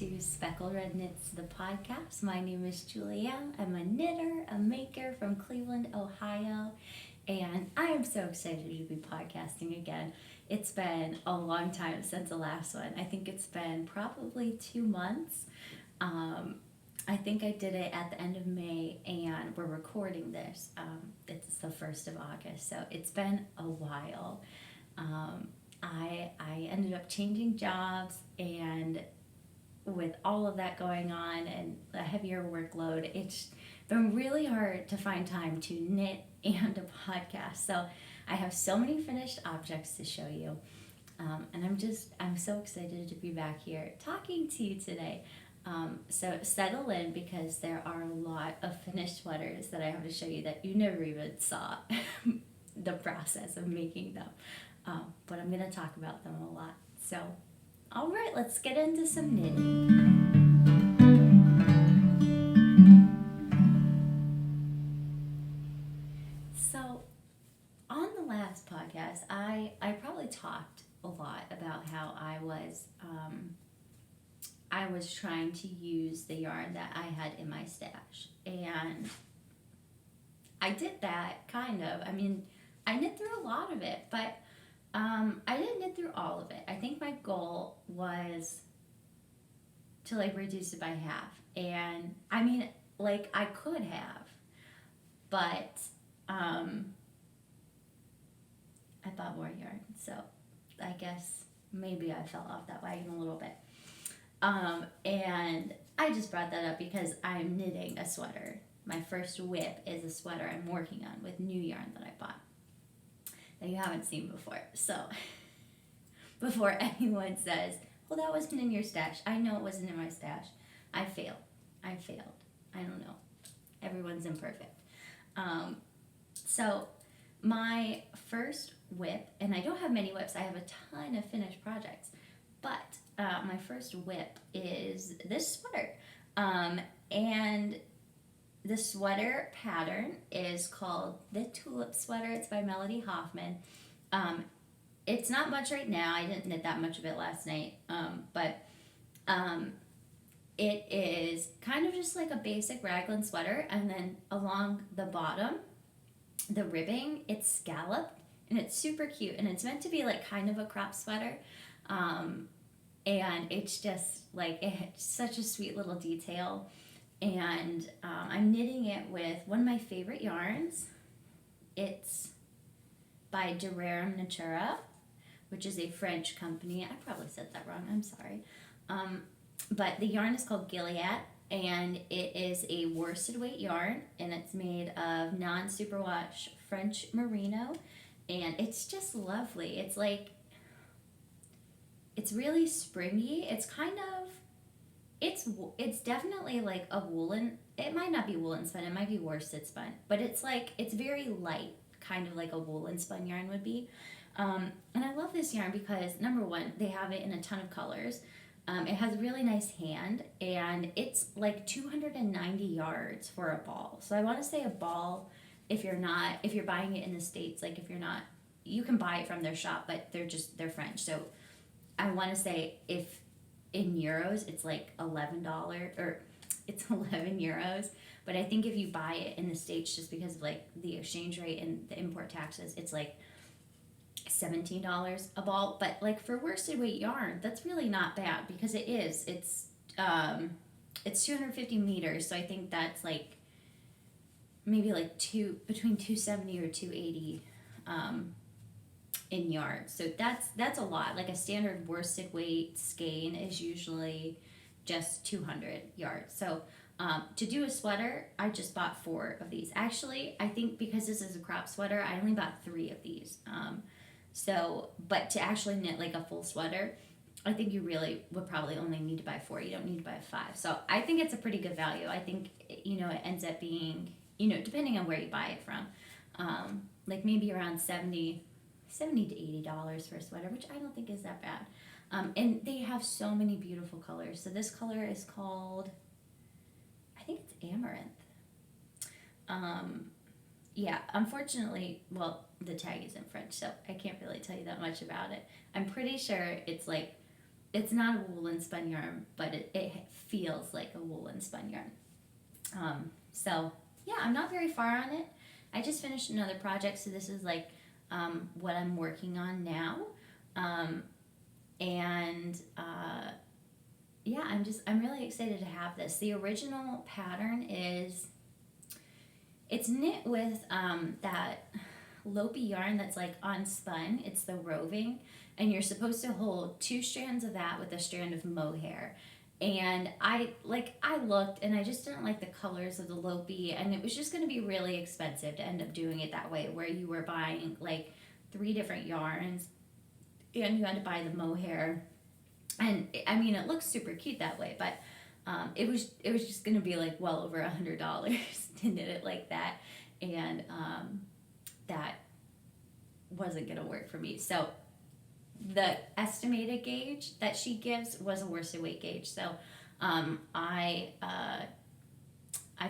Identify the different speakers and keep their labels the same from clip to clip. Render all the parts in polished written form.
Speaker 1: to Speckled Red Knits, the podcast. My name is Julia. I'm a knitter, a maker from Cleveland, Ohio, and I am so excited to be podcasting again. It's been a long time since the last one. I think it's been probably 2 months. I think I did it at the end of May, and we're recording this. It's the 1st of August, so it's been a while. I ended up changing jobs, and with all of that going on and a heavier workload, it's been really hard to find time to knit and a podcast. So I have so many finished objects to show you, and I'm so excited to be back here talking to you today. So settle in, because there are a lot of finished sweaters that I have to show you that you never even saw the process of making them. But I'm going to talk about them a lot. So, all right, let's get into some knitting. So, on the last podcast, I probably talked a lot about how I was trying to use the yarn that I had in my stash. And I did that, kind of. I mean, I knit through a lot of it, but I didn't knit through all of it. I think my goal was to reduce it by half. And I mean, I could have, but I bought more yarn. So I guess maybe I fell off that wagon a little bit. And I just brought that up because I'm knitting a sweater. My first whip is a sweater I'm working on with new yarn that I bought that you haven't seen before. So before anyone says, well, that wasn't in your stash. I know it wasn't in my stash. I failed. I don't know. Everyone's imperfect. So my first whip, and I don't have many whips. I have a ton of finished projects. But my first whip is this sweater. And the sweater pattern is called the Tulip Sweater. It's by Melody Hoffman. It's not much right now. I didn't knit that much of it last night. But it is kind of just like a basic raglan sweater. And then along the bottom, the ribbing, it's scalloped. And it's super cute. And it's meant to be kind of a crop sweater. And it's just it's such a sweet little detail. And I'm knitting it with one of my favorite yarns. It's by Durare Natura, which is a French company. I probably said that wrong. I'm sorry. But the yarn is called Gilead, and it is a worsted weight yarn, and it's made of non-superwash French merino, and it's just lovely. It's really springy. It's kind of, it's definitely a woolen, it might not be woolen spun, it might be worsted spun, but it's very light, kind of like a woolen spun yarn would be. And I love this yarn because, number one, they have it in a ton of colors. It has a really nice hand, and it's 290 yards for a ball. So I want to say a ball, if you're buying it in the States, if you're not, you can buy it from their shop, but they're French. So I want to say, if in euros, it's $11, or it's 11 euros. But I think if you buy it in the States, just because of the exchange rate and the import taxes, it's $17 a ball. But for worsted weight yarn, that's really not bad, because it's 250 meters. So I think that's maybe between 270 or 280 in yards. So that's a lot. A standard worsted weight skein is usually just 200 yards. So to do a sweater, I just bought 4 of these. Actually, I think because this is a crop sweater, I only bought 3 of these. But to actually knit a full sweater, I think you really would probably only need to buy 4. You don't need to buy 5. So I think it's a pretty good value. I think, it ends up being, depending on where you buy it from, maybe around $70 to $80 for a sweater, which I don't think is that bad. And they have so many beautiful colors. So this color is called, I think it's Amaranth. Yeah, unfortunately, well, the tag is in French, so I can't really tell you that much about it. I'm pretty sure it's it's not a woolen spun yarn, but it feels like a woolen spun yarn. So yeah, I'm not very far on it. I just finished another project, so this is like what I'm working on now. Um, and yeah, I'm really excited to have this. The original pattern is, it's knit with that Lopi yarn that's like unspun. It's the roving, and you're supposed to hold 2 strands of that with a strand of mohair. And I looked and I just didn't like the colors of the Lopi, and it was just going to be really expensive to end up doing it that way, where you were buying like 3 different yarns and you had to buy the mohair. And I mean, it looks super cute that way, but it was just going to be like well over $100 to knit it like that, and that wasn't going to work for me. So the estimated gauge that she gives was a worsted weight gauge. So I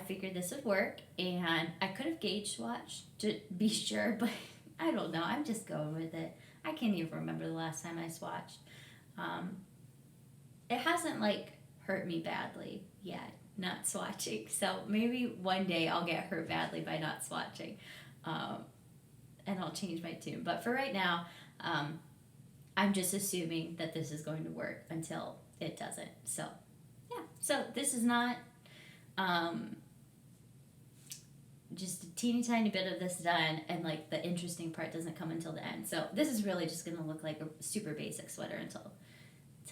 Speaker 1: figured this would work, and I could have gauge swatched to be sure, but I don't know. I'm just going with it. I can't even remember the last time I swatched. It hasn't like hurt me badly yet, not swatching. So maybe one day I'll get hurt badly by not swatching, and I'll change my tune. But for right now, I'm just assuming that this is going to work until it doesn't. So yeah, so this is not just a teeny tiny bit of this done, and like the interesting part doesn't come until the end. So this is really just gonna look like a super basic sweater until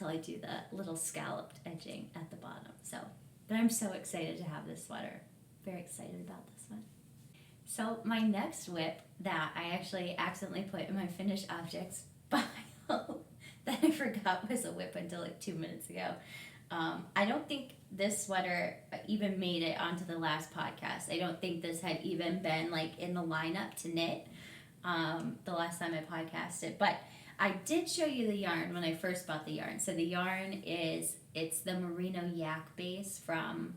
Speaker 1: I do the little scalloped edging at the bottom. So, but I'm so excited to have this sweater. Very excited about this one. So my next whip that I actually accidentally put in my finished objects pile that I forgot was a whip until like 2 minutes ago. I don't think this sweater even made it onto the last podcast. I don't think this had even been like in the lineup to knit the last time I podcasted, but I did show you the yarn when I first bought the yarn. So the yarn it's the Merino Yak base from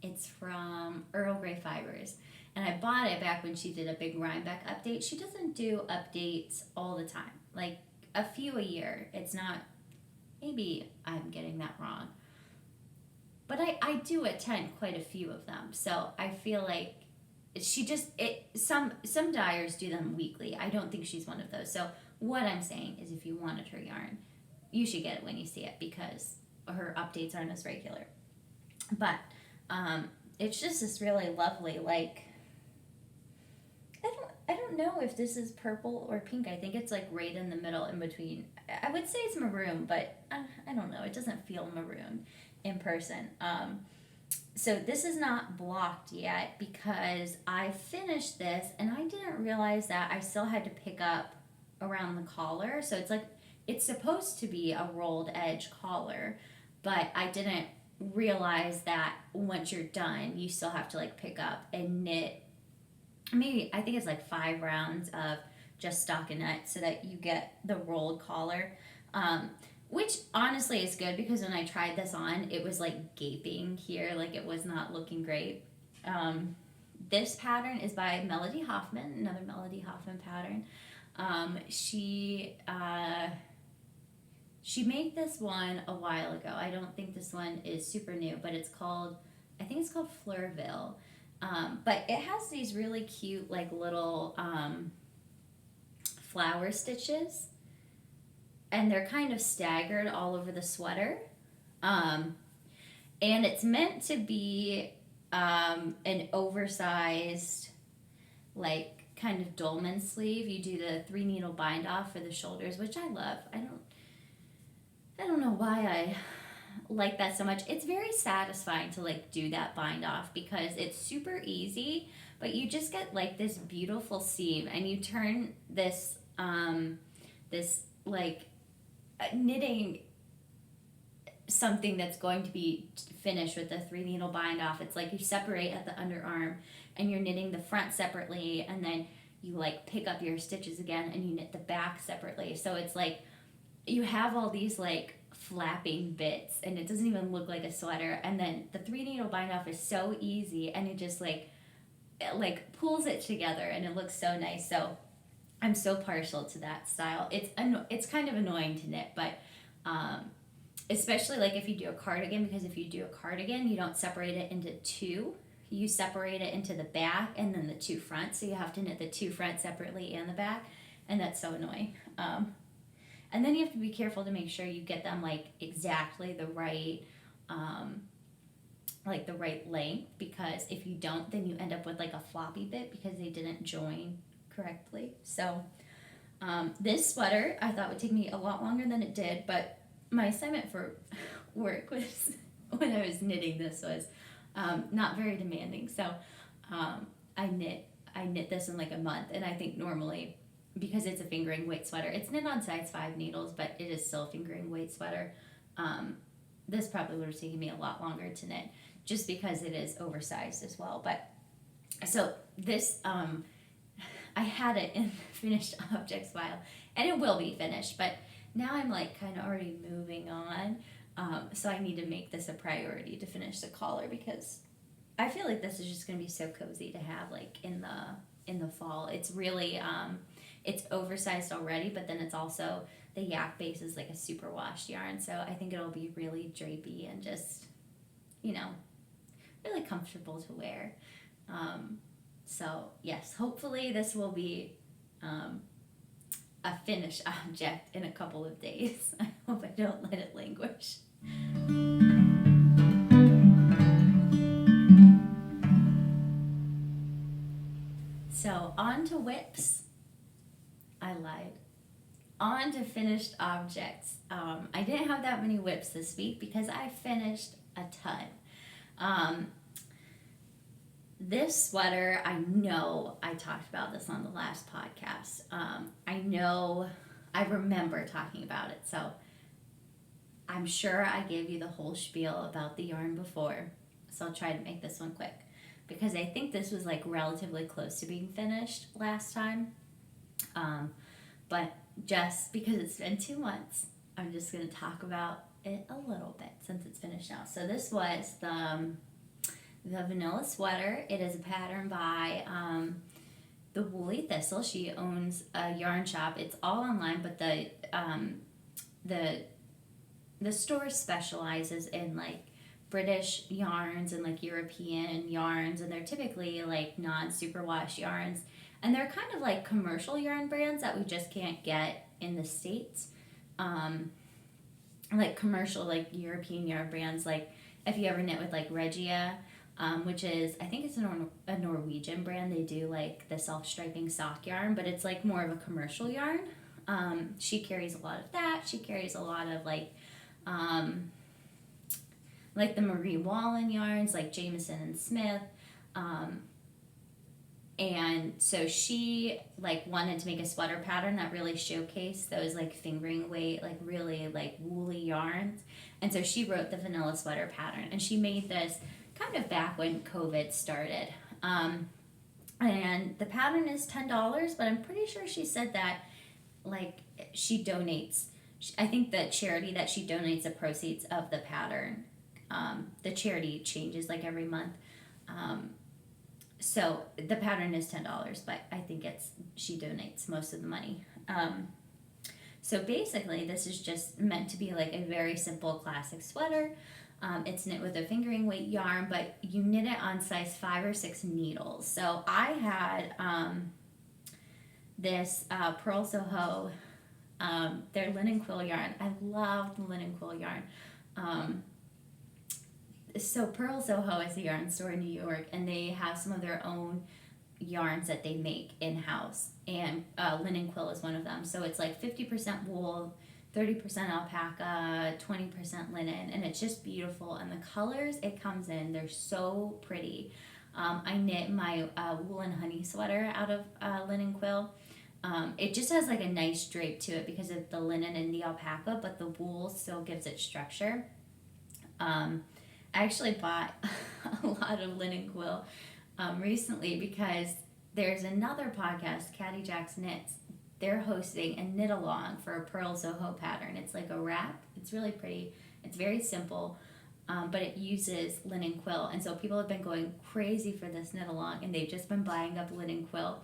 Speaker 1: it's from Earl Grey Fibers. And I bought it back when she did a big Rhinebeck update. She doesn't do updates all the time, like a few a year. It's not, maybe I'm getting that wrong, but I do attend quite a few of them. So I feel like some dyers do them weekly. I don't think she's one of those. So what I'm saying is, if you wanted her yarn, you should get it when you see it, because her updates aren't as regular. But it's just this really lovely, like, I don't know if this is purple or pink. I think it's like right in the middle, in between. I would say it's maroon, but I don't know. It doesn't feel maroon in person. So this is not blocked yet, because I finished this and I didn't realize that I still had to pick up around the collar. So it's like, it's supposed to be a rolled edge collar, but I didn't realize that once you're done, you still have to like pick up and knit. Maybe, I think it's like 5 rounds of just stockinette so that you get the rolled collar. Which honestly is good, because when I tried this on, it was like gaping here, like it was not looking great. This pattern is by Melody Hoffman, another Melody Hoffman pattern. She made this one a while ago. I don't think this one is super new, but I think it's called Fleurville. But it has these really cute like little flower stitches, and they're kind of staggered all over the sweater. And it's meant to be an oversized, like, kind of dolman sleeve. You do the 3 needle bind off for the shoulders, which I love. I don't know why I like that so much. It's very satisfying to like do that bind off, because it's super easy, but you just get like this beautiful seam, and you turn this this like knitting something that's going to be finished with the 3 needle bind off. It's like you separate at the underarm, and you're knitting the front separately, and then you like pick up your stitches again and you knit the back separately. So it's like you have all these like flapping bits, and it doesn't even look like a sweater. And then the 3 needle bind off is so easy, and it just like pulls it together, and it looks so nice. So I'm so partial to that style. It's kind of annoying to knit, but especially like if you do a cardigan, because if you do a cardigan, you don't separate it into two. You separate it into the back and then the two fronts. So you have to knit the two fronts separately and the back, and that's so annoying. And then you have to be careful to make sure you get them like exactly the right, like the right length, because if you don't, then you end up with like a floppy bit because they didn't join correctly. So this sweater I thought would take me a lot longer than it did, but my assignment for work was when I was knitting this was not very demanding. So I knit this in like a month, and I think normally, because it's a fingering weight sweater, it's knit on size 5 needles, but it is still a fingering weight sweater. This probably would have taken me a lot longer to knit, just because it is oversized as well. But so this, I had it in the finished objects file, and it will be finished, but now I'm like kind of already moving on. So I need to make this a priority to finish the collar, because I feel like this is just going to be so cozy to have like in the fall. It's really, it's oversized already, but then it's also, the yak base is like a super washed yarn, so I think it'll be really drapey and just, really comfortable to wear. So yes, hopefully this will be a finished object in a couple of days. I hope I don't let it languish. So on to whips. I lied. On to finished objects. I didn't have that many whips this week because I finished a ton. This sweater, I know I talked about this on the last podcast. I remember talking about it, so I'm sure I gave you the whole spiel about the yarn before, so I'll try to make this one quick, because I think this was like relatively close to being finished last time. But just because it's been 2 months, I'm just going to talk about it a little bit since it's finished now. So this was the vanilla sweater. It is a pattern by the Woolly Thistle. She owns a yarn shop. It's all online, but the store specializes in like British yarns and like European yarns, and they're typically like non-superwash yarns, and they're kind of like commercial yarn brands that we just can't get in the States. Like commercial like European yarn brands, like if you ever knit with like Regia, which is, I think it's a Norwegian brand. They do like the self-striping sock yarn, but it's like more of a commercial yarn. She carries a lot of that. She carries a lot of like the Marie Wallen yarns, like Jameson and Smith. And so she like wanted to make a sweater pattern that really showcased those like fingering weight, like really like woolly yarns. And so she wrote the vanilla sweater pattern, and she made this kind of back when COVID started. And the pattern is $10, but I'm pretty sure she said that like she donates, I think the charity that she donates the proceeds of the pattern, the charity changes like every month. So the pattern is $10, but I think she donates most of the money. So basically this is just meant to be like a very simple classic sweater. It's knit with a fingering weight yarn, but you knit it on size 5 or 6 needles. So I had this Pearl Soho, their linen quill yarn. I love the linen quill yarn. So Pearl Soho is a yarn store in New York, and they have some of their own yarns that they make in-house, and linen quill is one of them. So it's like 50% wool, 30% alpaca, 20% linen, and it's just beautiful. And the colors it comes in, they're so pretty. I knit my wool and honey sweater out of linen quill. It just has like a nice drape to it because of the linen and the alpaca, but the wool still gives it structure. I actually bought a lot of linen quill recently because there's another podcast, Caddy Jack's Knits. They're hosting a knit along for a Pearl Soho pattern. It's like a wrap. It's really pretty. It's very simple, but it uses linen quill. And so people have been going crazy for this knit along, and they've just been buying up linen quill.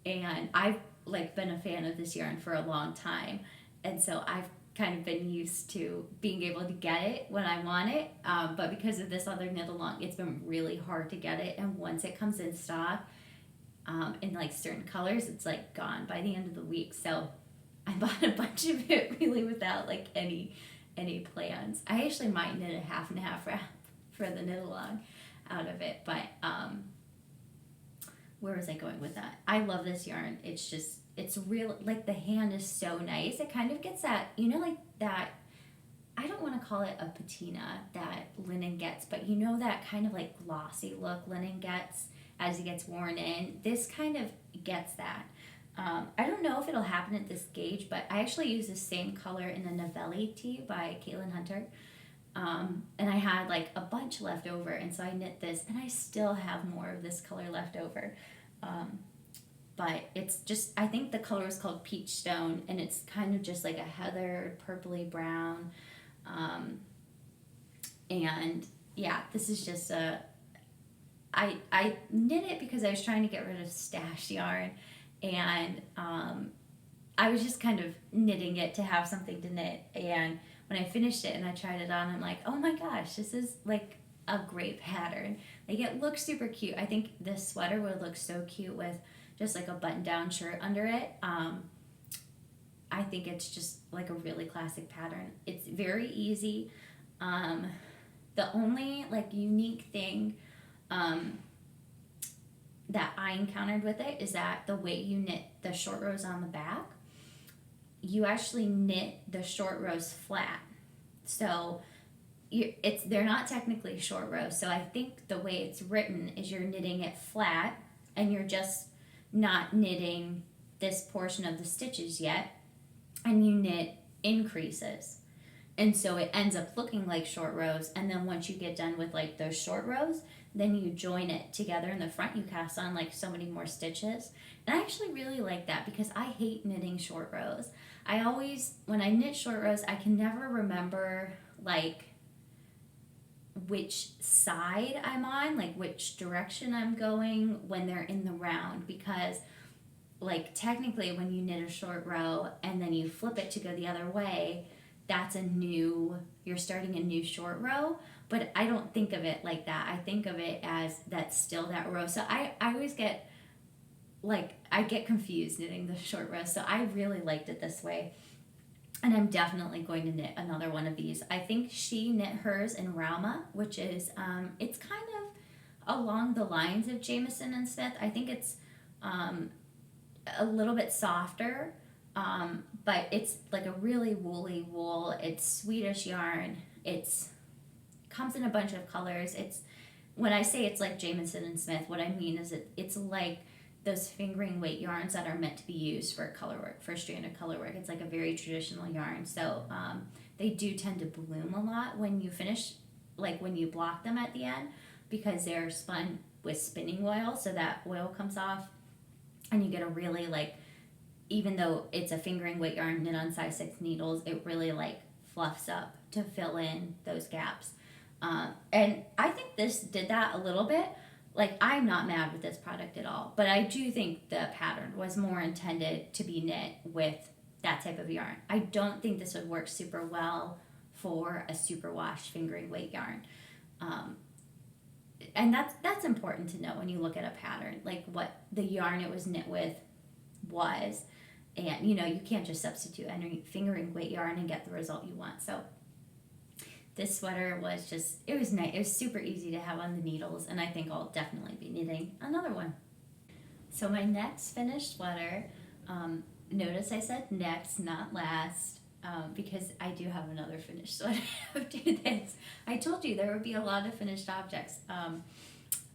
Speaker 1: And I've like been a fan of this yarn for a long time, and so I've kind of been used to being able to get it when I want it. But because of this other knit along, it's been really hard to get it. And once it comes in stock, in like certain colors, it's like gone by the end of the week. So I bought a bunch of it really without like any plans. I actually might knit a half and half wrap for the knit along out of it, but where was I going with that? I love this yarn. It's just, it's real, like the hand is so nice. It kind of gets that, you know, like that, I don't want to call it a patina that linen gets, but you know that kind of like glossy look linen gets as it gets worn in. This kind of gets that. I don't know if it'll happen at this gauge, but I actually use the same color in the Novelli tee by Caitlin Hunter. And I had like a bunch left over, and so I knit this, and I still have more of this color left over. But it's just, I think the color is called Peach Stone, and it's kind of just like a heather purpley brown. And yeah, this is just I knit it because I was trying to get rid of stash yarn, and I was just kind of knitting it to have something to knit. And when I finished it and I tried it on, I'm like, oh my gosh, this is like a great pattern. Like it looks super cute. I think this sweater would look so cute with just like a button down shirt under it. I think it's just like a really classic pattern. It's very easy. The only like unique thing that I encountered with it is that the way you knit the short rows on the back, you actually knit the short rows flat. So they're not technically short rows. So I think the way it's written is you're knitting it flat, and you're just not knitting this portion of the stitches yet, and you knit increases. And so it ends up looking like short rows, and then once you get done with like those short rows, then you join it together in the front. You cast on like so many more stitches. And I actually really like that because I hate knitting short rows. I always, when I knit short rows, I can never remember like which side I'm on, like which direction I'm going when they're in the round, because like technically when you knit a short row and then you flip it to go the other way, that's you're starting a new short row. But I don't think of it like that. I think of it as that's still that row. So I always get like, I get confused knitting the short row. So I really liked it this way. And I'm definitely going to knit another one of these. I think she knit hers in Rauma, which is, it's kind of along the lines of Jamieson and Smith. I think it's a little bit softer, but it's like a really woolly wool. It's Swedish yarn. It's comes in a bunch of colors. It's, when I say it's like Jamieson and Smith, what I mean is it's like those fingering weight yarns that are meant to be used for color work, for stranded color work. It's like a very traditional yarn. So they do tend to bloom a lot when you finish, like when you block them at the end, because they're spun with spinning oil, so that oil comes off, and you get a really like, even though it's a fingering weight yarn knit on size 6 needles, it really like fluffs up to fill in those gaps. And I think this did that a little bit. Like, I'm not mad with this product at all, but I do think the pattern was more intended to be knit with that type of yarn. I don't think this would work super well for a superwash fingering weight yarn. And that's important to know when you look at a pattern, like what the yarn it was knit with was. And, you know, you can't just substitute any fingering weight yarn and get the result you want. So this sweater was just, it was nice. It was super easy to have on the needles, and I think I'll definitely be knitting another one. So my next finished sweater, notice I said next, not last, because I do have another finished sweater after this. I told you there would be a lot of finished objects.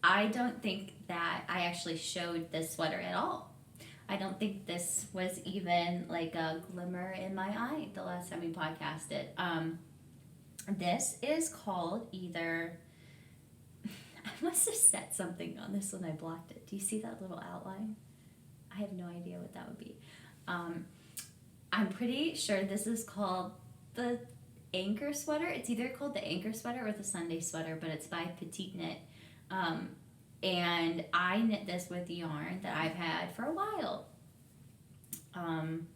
Speaker 1: I don't think that I actually showed this sweater at all. I don't think this was even like a glimmer in my eye the last time we podcasted. This is called either, I must have set something on this when I blocked it. Do you see that little outline? I have no idea what that would be. I'm pretty sure this is called the Anchor Sweater. It's either called the Anchor Sweater or the Sunday Sweater, but it's by Petite Knit. And I knit this with yarn that I've had for a while. Kind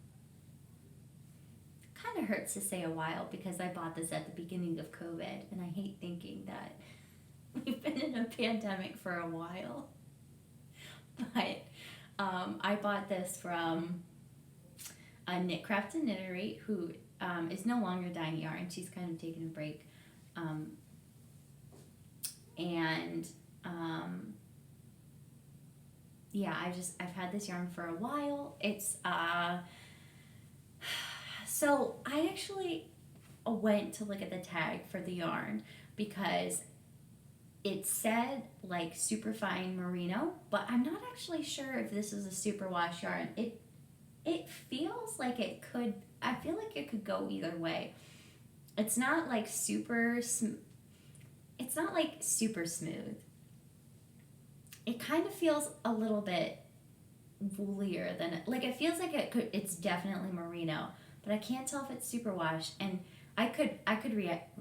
Speaker 1: of hurts to say a while because I bought this at the beginning of COVID, and I hate thinking that we've been in a pandemic for a while. But I bought this from a Knitcraft and Knittery who is no longer dyeing yarn. She's kind of taken a break. Yeah, I've had this yarn for a while. It's so I actually went to look at the tag for the yarn because it said like superfine merino, but I'm not actually sure if this is a superwash yarn. It feels like it could. I feel like it could go either way. It's not like it's not like super smooth. It kind of feels a little bit woolier than like it feels like it's definitely merino, but I can't tell if it's superwash. And I could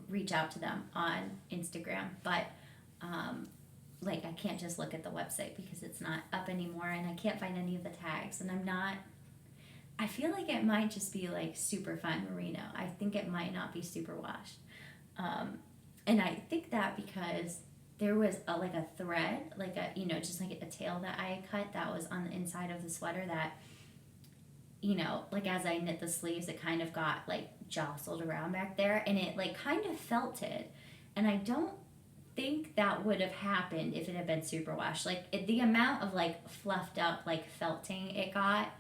Speaker 1: reach out to them on Instagram, but like I can't just look at the website because it's not up anymore, and I can't find any of the tags. And I feel like it might just be like super fine merino. I think it might not be super washed. And I think that because there was like a thread, like just like a tail that I cut that was on the inside of the sweater that, like as I knit the sleeves, it kind of got like jostled around back there, and it like kind of felted. And I don't think that would have happened if it had been superwash. Like the amount of like fluffed up like felting it got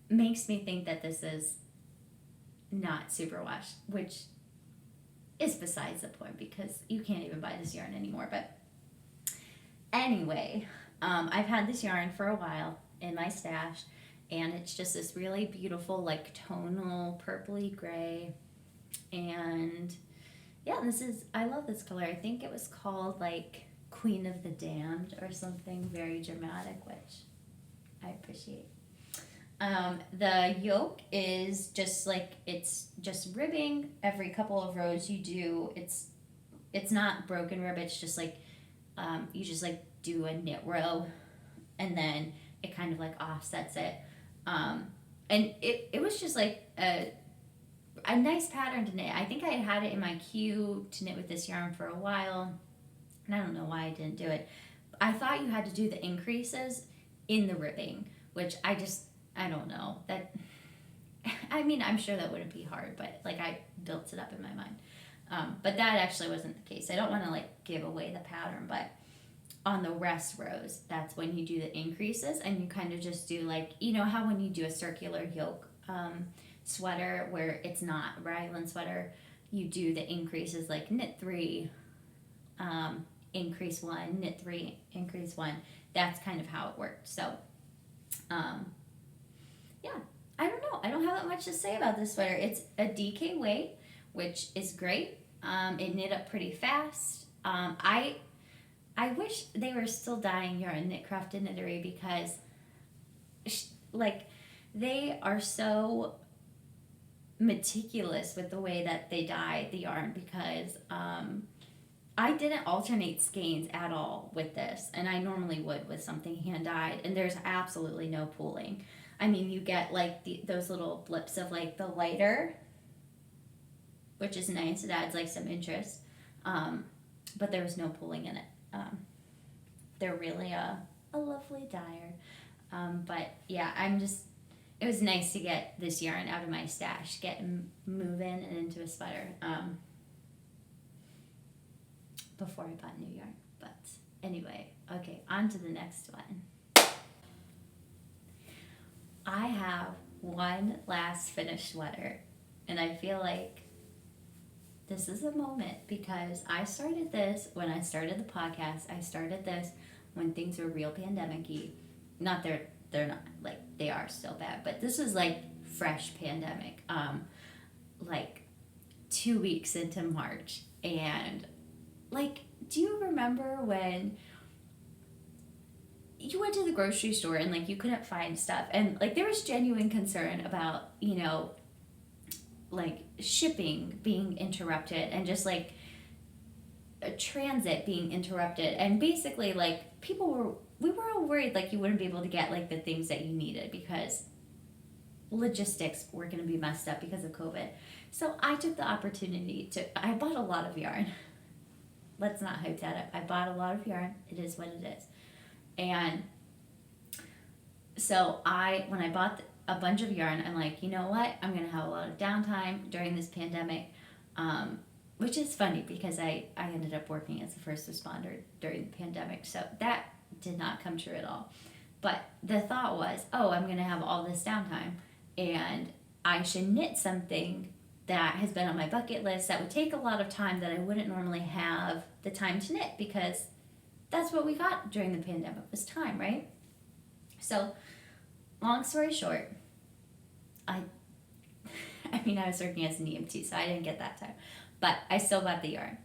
Speaker 1: makes me think that this is not superwash, which is besides the point because you can't even buy this yarn anymore. But anyway, I've had this yarn for a while in my stash, and it's just this really beautiful like tonal purpley gray. And yeah, I love this color. I think it was called like Queen of the Damned or something very dramatic, which I appreciate. The yoke is just like, it's just ribbing every couple of rows you do. It's not broken rib, it's just like, you just like do a knit row and then it kind of like offsets it. And it was just like a nice pattern to knit. I think I had it in my queue to knit with this yarn for a while, and I don't know why I didn't do it. I thought you had to do the increases in the ribbing, which I don't know. I mean, I'm sure that wouldn't be hard, but like I built it up in my mind. But that actually wasn't the case. I don't want to like give away the pattern, but on the rest rows, that's when you do the increases, and you kind of just do like, how when you do a circular yoke sweater where it's not a raglan sweater, you do the increases like knit 3, increase 1, knit 3, increase 1. That's kind of how it worked. So yeah, I don't know. I don't have that much to say about this sweater. It's a DK weight, which is great. It knit up pretty fast. I wish they were still dyeing yarn, Knitcraft and Knittery, because like they are so meticulous with the way that they dye the yarn, because I didn't alternate skeins at all with this, and I normally would with something hand dyed, and there's absolutely no pooling. I mean, you get like those little blips of like the lighter, which is nice. It adds like some interest, but there was no pooling in it. They're really a lovely dyer, but yeah, it was nice to get this yarn out of my stash, get moving and into a sweater before I bought new yarn. But anyway, okay, on to the next one. I have one last finished sweater, and I feel like this is a moment because I started this when I started the podcast. I started this when things were real pandemic-y. Not they're not, like, they are still bad, but this was like fresh pandemic, like 2 weeks into March. And like, do you remember when you went to the grocery store and like you couldn't find stuff, and like there was genuine concern about, like shipping being interrupted, and just like a transit being interrupted, and basically like we were all worried like you wouldn't be able to get like the things that you needed because logistics were going to be messed up because of COVID. So I took the opportunity I bought a lot of yarn. Let's not hype that up. I bought a lot of yarn. It is what it is. And so when I bought a bunch of yarn, I'm like, you know what? I'm going to have a lot of downtime during this pandemic, which is funny because I ended up working as a first responder during the pandemic. So that did not come true at all. But the thought was, oh, I'm going to have all this downtime and I should knit something that has been on my bucket list that would take a lot of time that I wouldn't normally have the time to knit, because that's what we got during the pandemic was time, right? So long story short, I was working as an EMT, so I didn't get that time, but I still bought the yarn.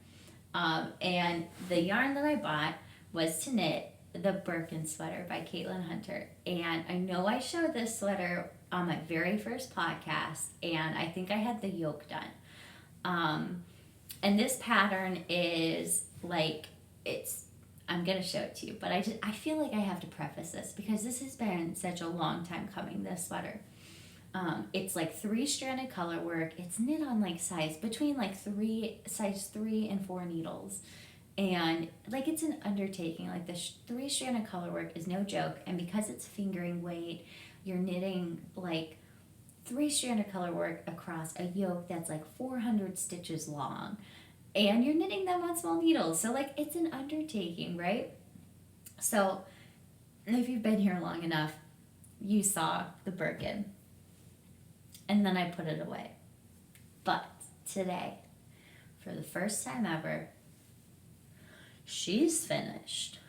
Speaker 1: And the yarn that I bought was to knit the Birkin sweater by Caitlin Hunter. And I know I showed this sweater on my very first podcast, and I think I had the yoke done. And this pattern is like, I'm going to show it to you, but I feel like I have to preface this because this has been such a long time coming, this sweater. It's like 3-stranded color work. It's knit on like size 3 and 4 needles. And like it's an undertaking. Like the 3-stranded color work is no joke. And because it's fingering weight, you're knitting like 3-stranded color work across a yoke that's like 400 stitches long. And you're knitting them on small needles. So like it's an undertaking, right? So if you've been here long enough, you saw the Birkin. And then I put it away. But today, for the first time ever, she's finished.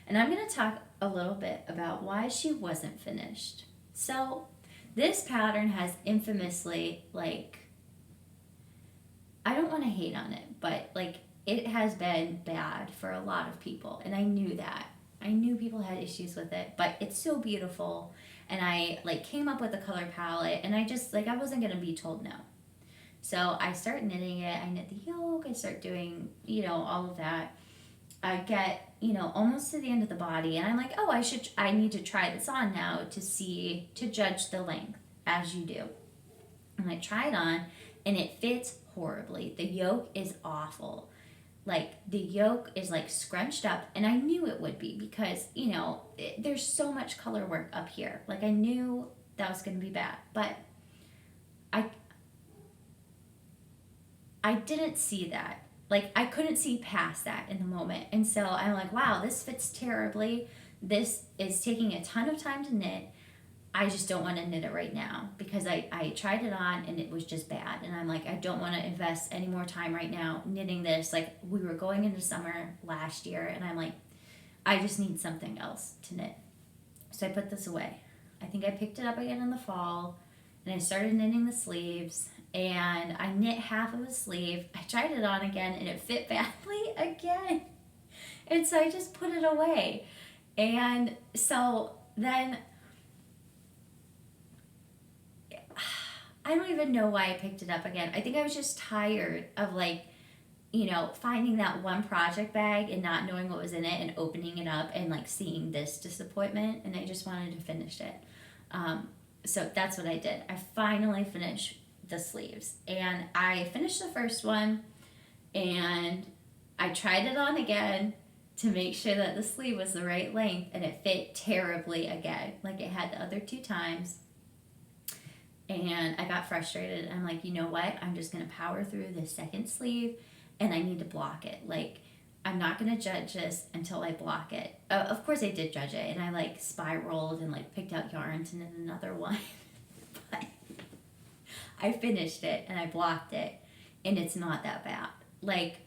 Speaker 1: And I'm going to talk a little bit about why she wasn't finished. So this pattern has infamously, like, I don't want to hate on it, but like it has been bad for a lot of people. And I knew that. I knew people had issues with it, but it's so beautiful. And I like came up with a color palette, and I just like, I wasn't going to be told no. So I start knitting it. I knit the yoke. I start doing, all of that. I get, almost to the end of the body, and I'm like, oh, I need to try this on now to judge the length, as you do. And I try it on, and it fits horribly. The yoke is awful. Like the yoke is like scrunched up, and I knew it would be because, there's so much color work up here. Like I knew that was going to be bad, but I didn't see that. Like I couldn't see past that in the moment. And so I'm like, wow, this fits terribly. This is taking a ton of time to knit. I just don't want to knit it right now because I tried it on and it was just bad. And I'm like, I don't want to invest any more time right now knitting this. Like we were going into summer last year, and I'm like, I just need something else to knit. So I put this away. I think I picked it up again in the fall, and I started knitting the sleeves, and I knit half of a sleeve. I tried it on again, and it fit badly again. And so I just put it away. And so then I don't even know why I picked it up again. I think I was just tired of like, finding that one project bag and not knowing what was in it and opening it up and like seeing this disappointment, and I just wanted to finish it. So that's what I did. I finally finished the sleeves, and I finished the first one, and I tried it on again to make sure that the sleeve was the right length, and it fit terribly again, like it had the other 2 times. And I got frustrated. I'm like, you know what? I'm just going to power through the second sleeve, and I need to block it. Like, I'm not going to judge this until I block it. Of course I did judge it, and I like spiraled and like picked out yarns and then another one. But I finished it and I blocked it, and it's not that bad. Like,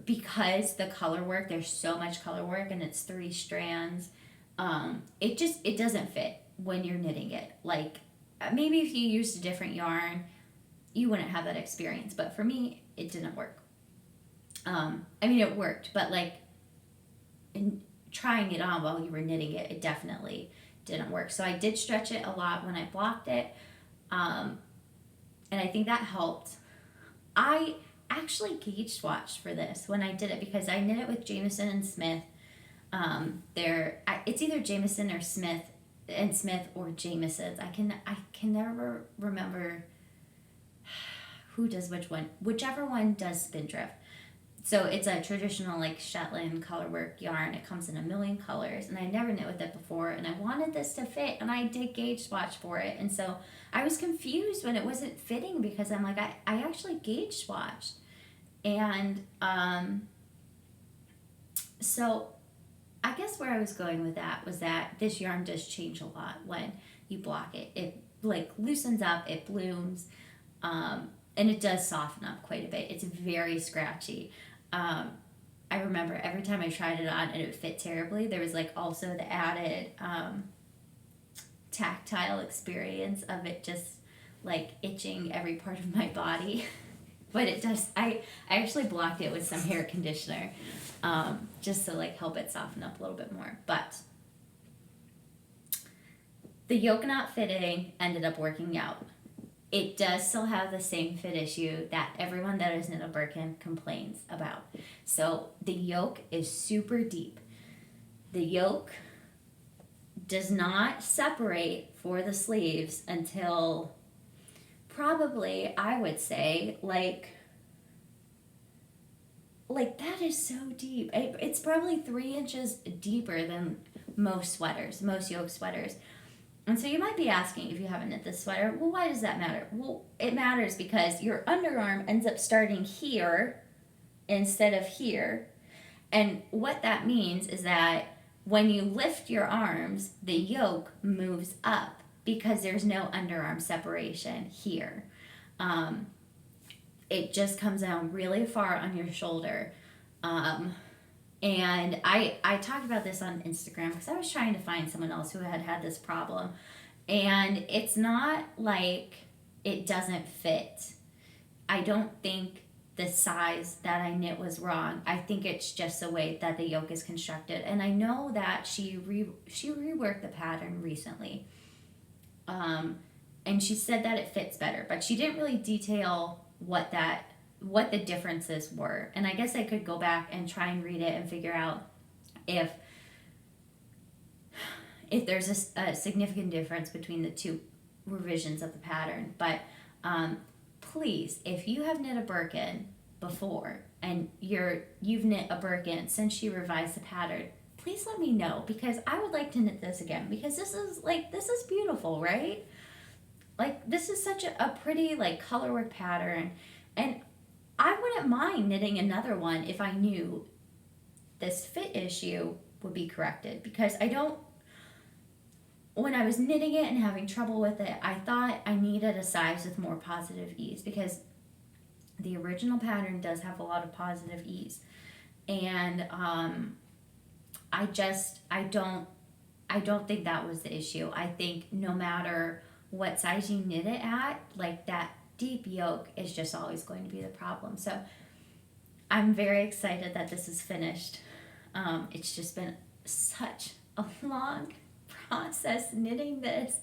Speaker 1: because the color work, there's so much color work, and it's 3 strands, it doesn't fit when you're knitting it. Like maybe if you used a different yarn, you wouldn't have that experience, but for me it didn't work. It worked, but like in trying it on while you were knitting it, it definitely didn't work. So I did stretch it a lot when I blocked it, and I think that helped. I actually gauge swatched for this when I did it because I knit it with Jameson and Smith. It's either Jameson or Smith and Smith or Jameson's. I can never remember who does which one. Whichever one does Spindrift. So it's a traditional like Shetland colorwork yarn. It comes in a million colors, and I never knit with it before, and I wanted this to fit, and I did gauge swatch for it, and so I was confused when it wasn't fitting because I'm like, I actually gauge swatched, and so I guess where I was going with that was that this yarn does change a lot when you block it. It like loosens up, it blooms, and it does soften up quite a bit. It's very scratchy. I remember every time I tried it on and it fit terribly, there was like also the added tactile experience of it just like itching every part of my body. But it does, I actually blocked it with some hair conditioner just to like help it soften up a little bit more. But the yoke not fitting ended up working out. It does still have the same fit issue that everyone that is in a Birkin complains about. So the yoke is super deep. The yoke does not separate for the sleeves until probably, I would say, like that is so deep. It's probably 3 inches deeper than most sweaters, most yoke sweaters. And so you might be asking, if you haven't knit this sweater, well, why does that matter? Well, it matters because your underarm ends up starting here instead of here. And what that means is that when you lift your arms, the yoke moves up because there's no underarm separation here. It just comes down really far on your shoulder. And I talked about this on Instagram because I was trying to find someone else who had this problem. And it's not like it doesn't fit. I don't think the size that I knit was wrong. I think it's just the way that the yoke is constructed. And I know that she reworked the pattern recently. And she said that it fits better. But she didn't really detail what the differences were. And I guess I could go back and try and read it and figure out if there's a significant difference between the two revisions of the pattern. But please, if you have knit a Birkin before and you've knit a Birkin since she revised the pattern, please let me know because I would like to knit this again because this is beautiful, right? Like this is such a pretty like colorwork pattern, and I wouldn't mind knitting another one if I knew this fit issue would be corrected because when I was knitting it and having trouble with it, I thought I needed a size with more positive ease because the original pattern does have a lot of positive ease. And I don't think that was the issue. I think no matter what size you knit it at, like that deep yoke is just always going to be the problem. So I'm very excited that this is finished. It's just been such a long process knitting this,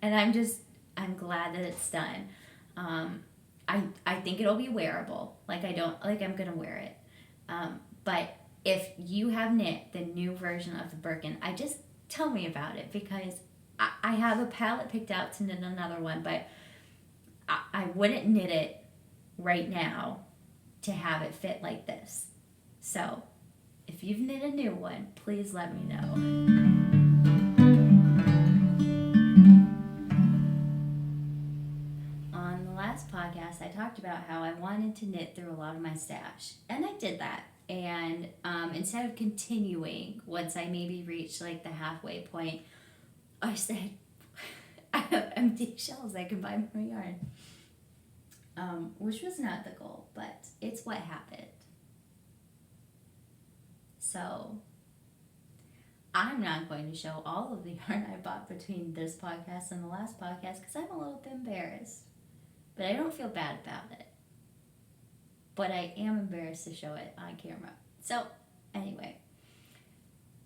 Speaker 1: and I'm glad that it's done. I think it'll be wearable. I'm gonna wear it. But if you have knit the new version of the Birkin, just tell me about it because I have a palette picked out to knit another one, but I wouldn't knit it right now to have it fit like this. So if you've knit a new one, please let me know. On the last podcast, I talked about how I wanted to knit through a lot of my stash, and I did that. And instead of continuing, once I maybe reached like the halfway point, I said, I have empty shelves, I can buy more yarn. Which was not the goal, but it's what happened. So I'm not going to show all of the yarn I bought between this podcast and the last podcast because I'm a little bit embarrassed. But I don't feel bad about it. But I am embarrassed to show it on camera. So anyway,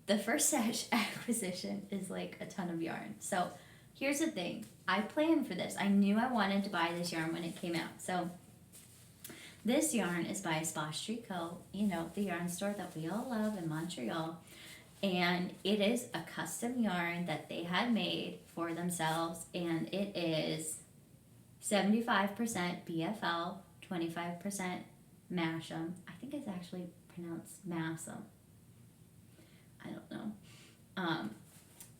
Speaker 1: the first stash acquisition is like a ton of yarn. So here's the thing. I planned for this. I knew I wanted to buy this yarn when it came out. So This yarn is by Sposh Tricot, you know, the yarn store that we all love in Montreal. And it is a custom yarn that they had made for themselves, and it is 75% BFL, 25% Masham. I think it's actually pronounced Massam. I don't know.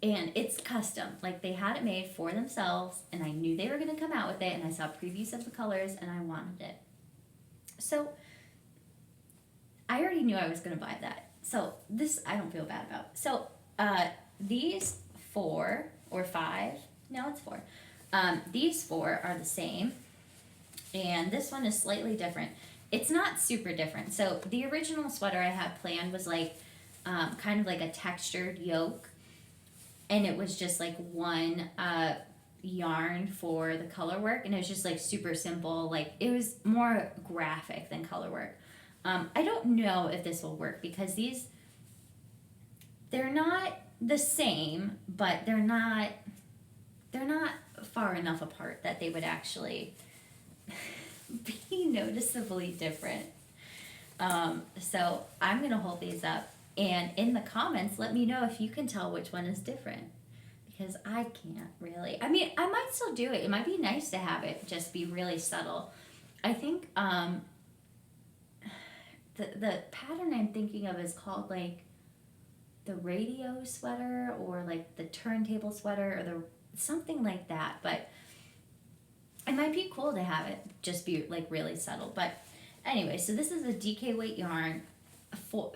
Speaker 1: And it's custom. Like, they had it made for themselves, and I knew they were going to come out with it, and I saw previews of the colors, and I wanted it. So I already knew I was going to buy that. So this I don't feel bad about. So these 4 or 5, no, it's 4. These 4 are the same, and this one is slightly different. It's not super different. So the original sweater I had planned was like kind of like a textured yoke, and it was just like one yarn for the color work, and it was just like super simple. Like, it was more graphic than color work. I don't know if this will work because they're not the same, but they're not far enough apart that they would actually be noticeably different. So I'm gonna hold these up, and in the comments, let me know if you can tell which one is different, because I can't really. I mean, I might still do it. It might be nice to have it just be really subtle. I think the pattern I'm thinking of is called like the radio sweater, or like the turntable sweater, or the something like that. But it might be cool to have it just be like really subtle. But anyway, so this is a DK weight yarn.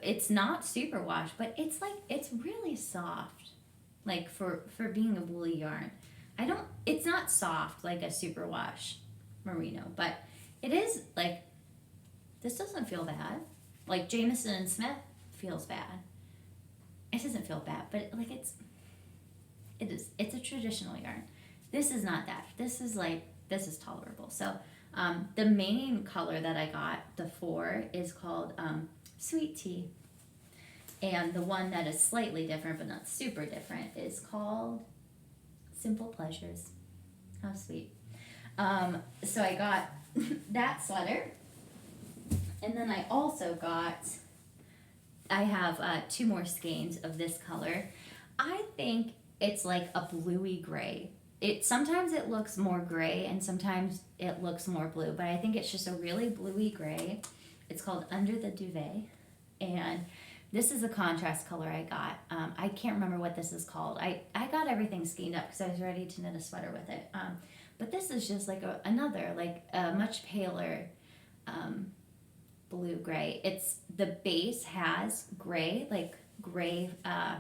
Speaker 1: It's not super wash, but it's really soft, like for being a woolly yarn. It's not soft like a super wash merino, but it is like, this doesn't feel bad. Like Jameson and Smith feels bad. It doesn't feel bad, but like it's a traditional yarn. This is not that. This is tolerable. So the main color that I got, the 4, is called Sweet Tea. And the one that is slightly different, but not super different, is called Simple Pleasures. How sweet. So I got that sweater. And then I also I have 2 more skeins of this color. I think it's like a bluey gray. Sometimes it looks more gray and sometimes it looks more blue, but I think it's just a really bluey gray. It's called Under the Duvet, and this is a contrast color I got. I can't remember what this is called. I got everything skeined up because I was ready to knit a sweater with it. But this is just like another, like a much paler blue gray. The base has gray, like gray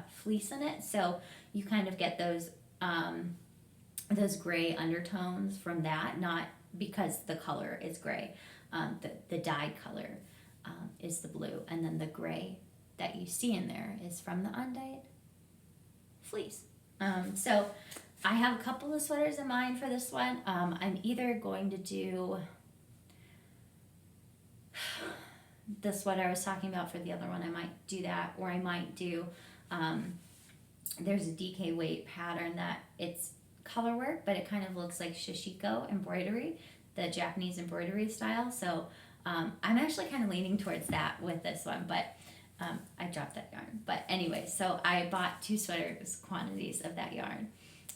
Speaker 1: fleece in it, so you kind of get those gray undertones from that, not because the color is gray. The dyed color is the blue, and then the gray that you see in there is from the undyed fleece. So I have a couple of sweaters in mind for this one. I'm either going to do the sweater I was talking about for the other one. I might do that, or I might do there's a DK weight pattern that it's color work, but it kind of looks like shishiko embroidery, the Japanese embroidery style. So I'm actually kind of leaning towards that with this one, but I dropped that yarn. But anyway, so I bought 2 sweaters quantities of that yarn,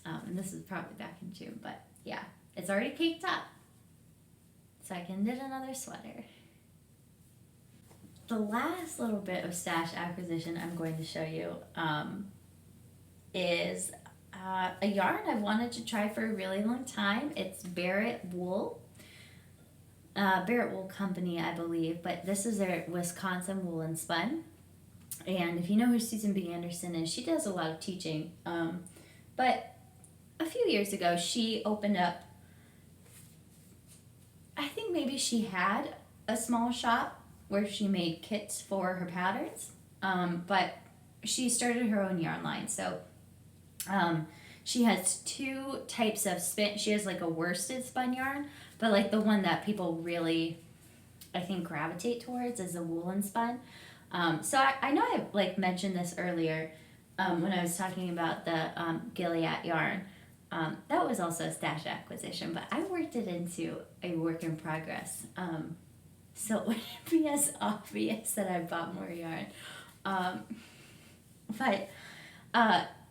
Speaker 1: and this is probably back in June, but yeah, it's already caked up, so I can knit another sweater. The last little bit of stash acquisition I'm going to show you is a yarn I've wanted to try for a really long time. It's Barrett Wool. Barrett Wool Company, I believe, but this is their Wisconsin Wool and Spun. And if you know who Susan B. Anderson is, she does a lot of teaching. But a few years ago, she opened up, I think maybe she had a small shop where she made kits for her patterns, but she started her own yarn line. So she has 2 types of spin. She has like a worsted spun yarn, but like the one that people really, I think, gravitate towards is a woolen spun. So I know I like mentioned this earlier when I was talking about the Gilead yarn. That was also a stash acquisition, but I worked it into a work in progress. so it wouldn't be as obvious that I bought more yarn. Um, but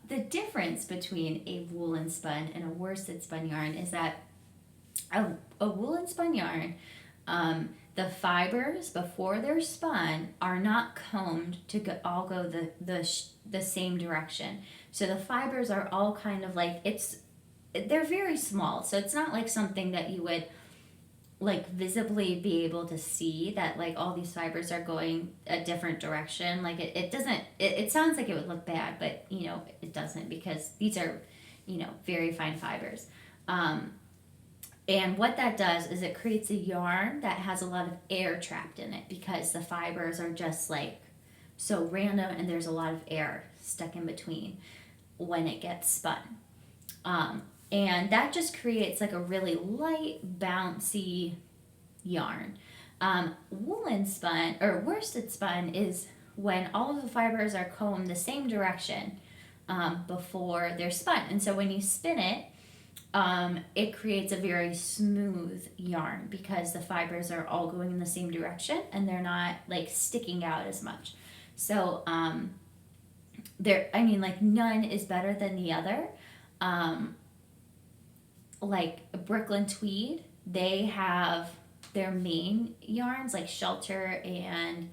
Speaker 1: the difference between a woolen spun and a worsted spun yarn is that a woolen spun yarn, the fibers before they're spun are not combed to all go the same direction. So the fibers are all kind of like they're very small. So it's not like something that you would like visibly be able to see that like all these fibers are going a different direction. Like it doesn't, it sounds like it would look bad, but it doesn't, because these are very fine fibers. And what that does is it creates a yarn that has a lot of air trapped in it, because the fibers are just like so random and there's a lot of air stuck in between when it gets spun. And that just creates like a really light, bouncy yarn. Woolen spun or worsted spun is when all of the fibers are combed the same direction before they're spun. And so when you spin it, it creates a very smooth yarn because the fibers are all going in the same direction and they're not like sticking out as much. So like none is better than the other. Like Brooklyn Tweed, they have their main yarns like Shelter and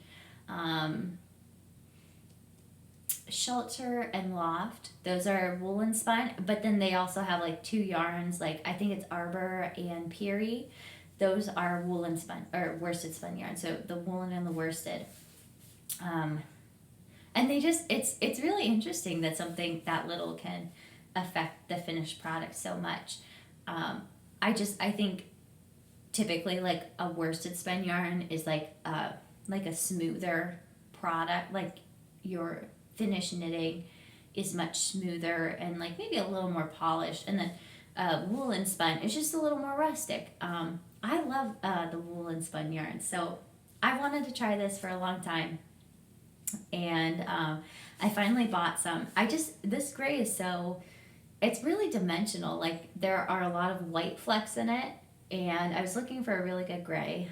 Speaker 1: Loft. Those are woolen spun, but then they also have like two yarns, like I think it's Arbor and Peary. Those are woolen spun or worsted spun yarn. So the woolen and the worsted. And they just it's really interesting that something that little can affect the finished product so much. I think typically like a worsted spun yarn is like a smoother product. Like your finished knitting is much smoother and like maybe a little more polished, and then woolen spun is just a little more rustic. I love the woolen spun yarn, so I wanted to try this for a long time, and I finally bought some. This gray is so, it's really dimensional. Like there are a lot of white flecks in it, and I was looking for a really good gray.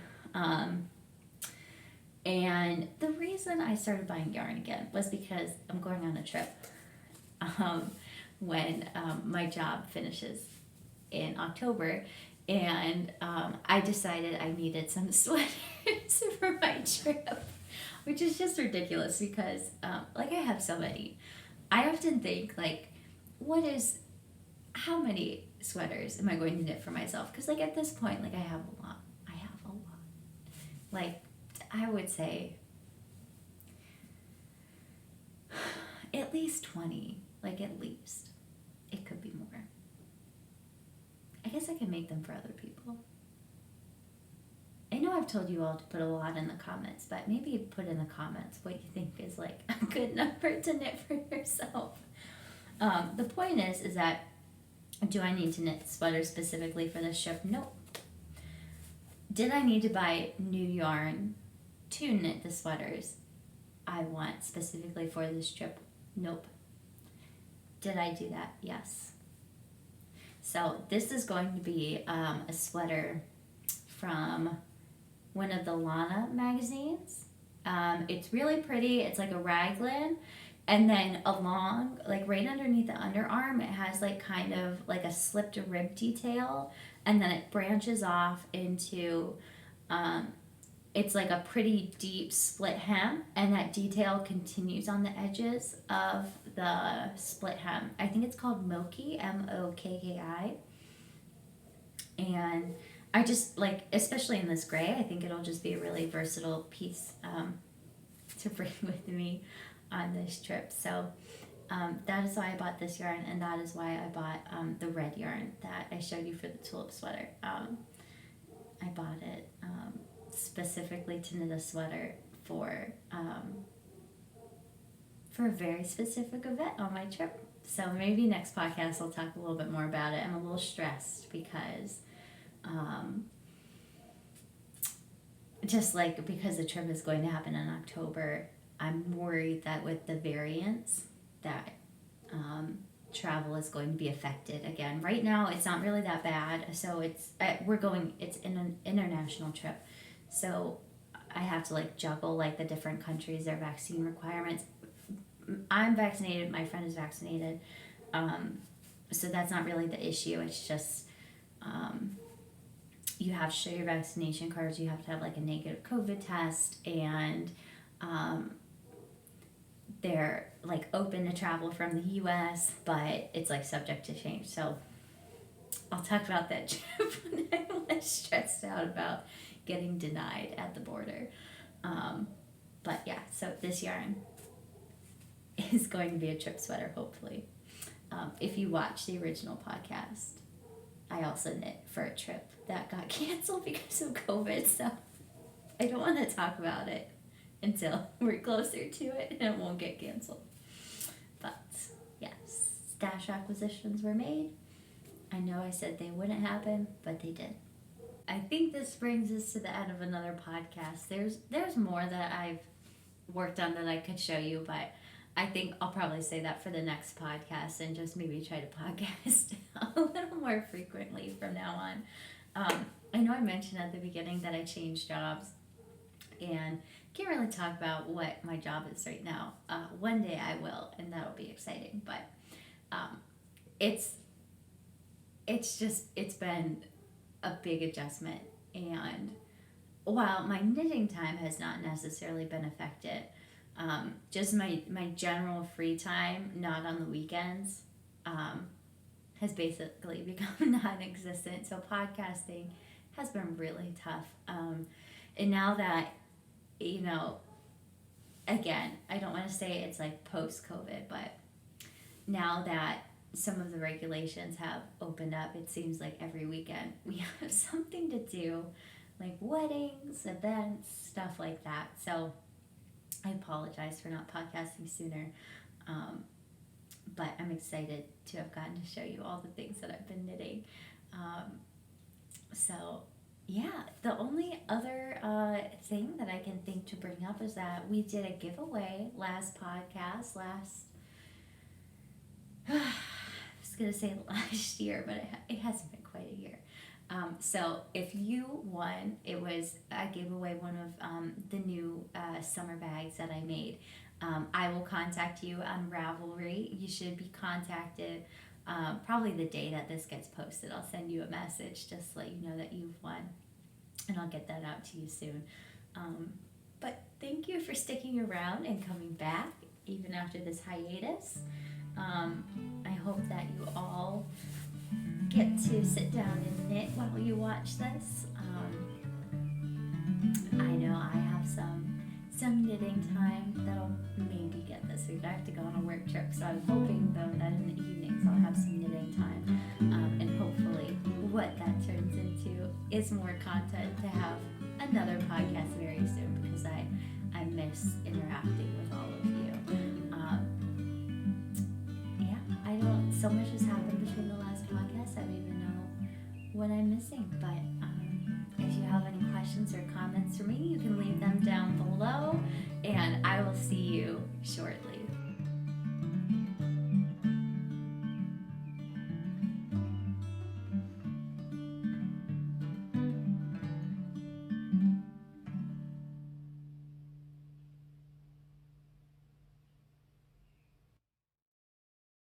Speaker 1: And the reason I started buying yarn again was because I'm going on a trip when my job finishes in October, and I decided I needed some sweaters for my trip, which is just ridiculous because like I have so many. I often think like, how many sweaters am I going to knit for myself? Because like at this point, like I have a lot. Like I would say at least 20, like at least. It could be more. I guess I can make them for other people. I know I've told you all to put a lot in the comments, but maybe put in the comments what you think is like a good number to knit for yourself. The point is that, do I need to knit sweaters specifically for this trip? Nope. Did I need to buy new yarn to knit the sweaters I want specifically for this trip? Nope. Did I do that? Yes. So this is going to be a sweater from one of the Lana magazines. It's really pretty. It's like a raglan. And then along, like right underneath the underarm, it has like kind of like a slipped rib detail. And then it branches off into, it's like a pretty deep split hem. And that detail continues on the edges of the split hem. I think it's called Moki, Mokki. And I just like, especially in this gray, I think it'll just be a really versatile piece to bring with me on this trip. So that is why I bought this yarn, and that is why I bought the red yarn that I showed you for the tulip sweater. I bought it specifically to knit a sweater for a very specific event on my trip. So maybe next podcast I'll talk a little bit more about it. I'm a little stressed because because the trip is going to happen in October, I'm worried that with the variants that travel is going to be affected again. Right now it's not really that bad, so it's an international trip, so I have to like juggle like the different countries, their vaccine requirements. I'm vaccinated, my friend is vaccinated, so that's not really the issue. It's just you have to show your vaccination cards, you have to have like a negative COVID test, and they're like open to travel from the US, but it's like subject to change. So I'll talk about that trip when I'm less stressed out about getting denied at the border. But yeah, so this yarn is going to be a trip sweater, hopefully. If you watch the original podcast, I also knit for a trip that got canceled because of COVID, so I don't want to talk about it until we're closer to it and it won't get canceled. But yes, stash acquisitions were made. I know I said they wouldn't happen, but they did. I think this brings us to the end of another podcast. There's more that I've worked on that I could show you, but I think I'll probably say that for the next podcast and just maybe try to podcast a little more frequently from now on. I know I mentioned at the beginning that I changed jobs and can't really talk about what my job is right now. One day I will, and that'll be exciting, but it's been a big adjustment, and while my knitting time has not necessarily been affected, just my general free time, not on the weekends, has basically become non-existent. So podcasting has been really tough. And now that, again, I don't want to say it's like post-COVID, but now that some of the regulations have opened up, it seems like every weekend we have something to do, like weddings, events, stuff like that. So I apologize for not podcasting sooner, but I'm excited to have gotten to show you all the things that I've been knitting. So yeah, the only other thing that I can think to bring up is that we did a giveaway last podcast, I was going to say last year, but it hasn't been quite a year. So if you won, I gave away one of the new summer bags that I made. I will contact you on Ravelry. You should be contacted probably the day that this gets posted. I'll send you a message just to let you know that you've won, and I'll get that out to you soon. But thank you for sticking around and coming back even after this hiatus. I hope that you all get to sit down and knit while you watch this. I know I have some knitting time that'll maybe get this week. I have to go on a work trip, so I'm hoping though that in the evenings I'll have some knitting time, and hopefully what that turns into is more content to have another podcast very soon, because I miss interacting with all of you. So much has happened between the last podcast, I don't even know what I'm missing, but if you have any questions or comments for me, you can leave them down below, and I will see you shortly.